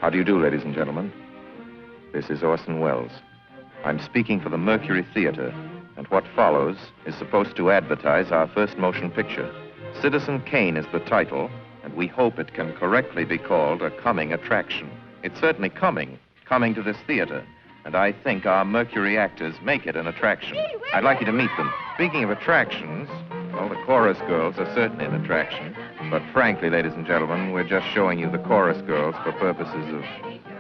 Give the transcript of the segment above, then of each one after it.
How do you do, ladies and gentlemen? This is Orson Welles. I'm speaking for the Mercury Theater, and what follows is supposed to advertise our first motion picture. Citizen Kane is the title, and we hope it can correctly be called a coming attraction. It's certainly coming to this theater, and I think our Mercury actors make it an attraction. I'd like you to meet them. Speaking of attractions, well, the chorus girls are certainly an attraction, but frankly, ladies and gentlemen, we're just showing you the chorus girls for purposes of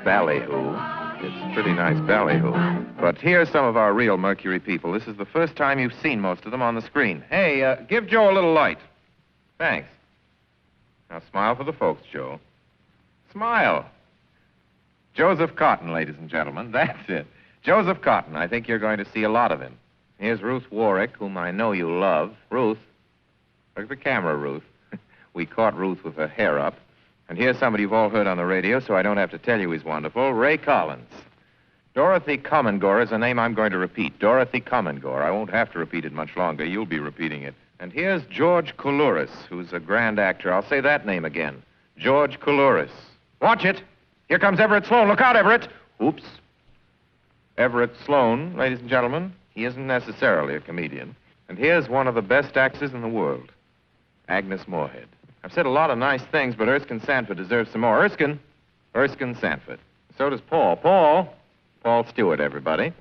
ballyhoo. It's pretty nice ballyhoo. But here's some of our real Mercury people. This is the first time you've seen most of them on the screen. Hey, give Joe a little light. Thanks. Now smile for the folks, Joe. Smile. Joseph Cotton, ladies and gentlemen. That's it. Joseph Cotton. I think you're going to see a lot of him. Here's Ruth Warwick, whom I know you love. Ruth. Look at the camera, Ruth. We caught Ruth with her hair up. And here's somebody you've all heard on the radio, so I don't have to tell you he's wonderful. Ray Collins. Dorothy Commongore is a name I'm going to repeat. Dorothy Commongore. I won't have to repeat it much longer. You'll be repeating it. And here's George Coulouris, who's a grand actor. I'll say that name again. George Coulouris. Watch it. Here comes Everett Sloane. Look out, Everett. Oops. Everett Sloane, ladies and gentlemen. He isn't necessarily a comedian. And here's one of the best actors in the world, Agnes Moorehead. I've said a lot of nice things, but Erskine Sanford deserves some more. Erskine Sanford. So does Paul. Paul Stewart, everybody.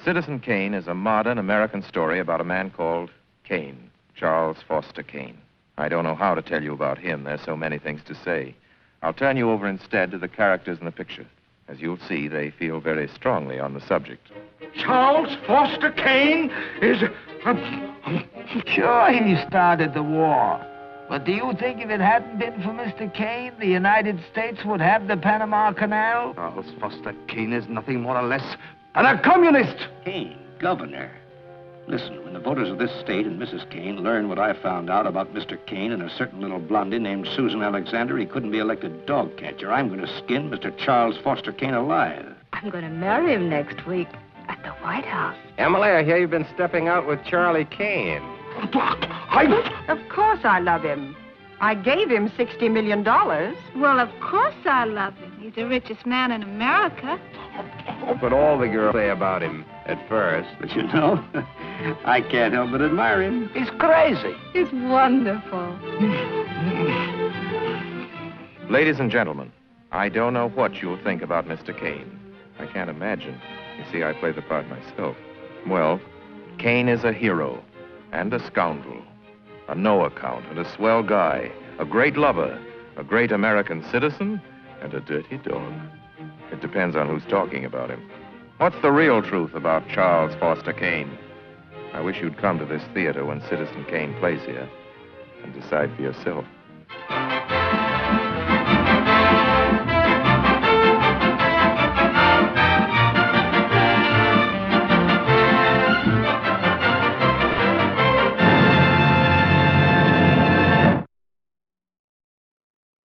Citizen Kane is a modern American story about a man called Kane, Charles Foster Kane. I don't know how to tell you about him. There's so many things to say. I'll turn you over instead to the characters in the picture. As you'll see, they feel very strongly on the subject. Charles Foster Kane is... Sure, he started the war. But do you think if it hadn't been for Mr. Kane, the United States would have the Panama Canal? Charles Foster Kane is nothing more or less than a communist. Kane, governor. Listen, when the voters of this state and Mrs. Kane learn what I found out about Mr. Kane and a certain little blondie named Susan Alexander, he couldn't be elected dog catcher. I'm going to skin Mr. Charles Foster Kane alive. I'm going to marry him next week at the White House. Emily, I hear you've been stepping out with Charlie Kane. Of course I love him. I gave him $60 million. Well, of course I love him. He's the richest man in America. But all the girls say about him at first. But you know, I can't help but admire him. He's crazy. He's wonderful. Ladies and gentlemen, I don't know what you'll think about Mr. Kane. I can't imagine. You see, I play the part myself. Well, Kane is a hero and a scoundrel, a no account and a swell guy, a great lover, a great American citizen, and a dirty dog. It depends on who's talking about him. What's the real truth about Charles Foster Kane? I wish you'd come to this theater when Citizen Kane plays here and decide for yourself.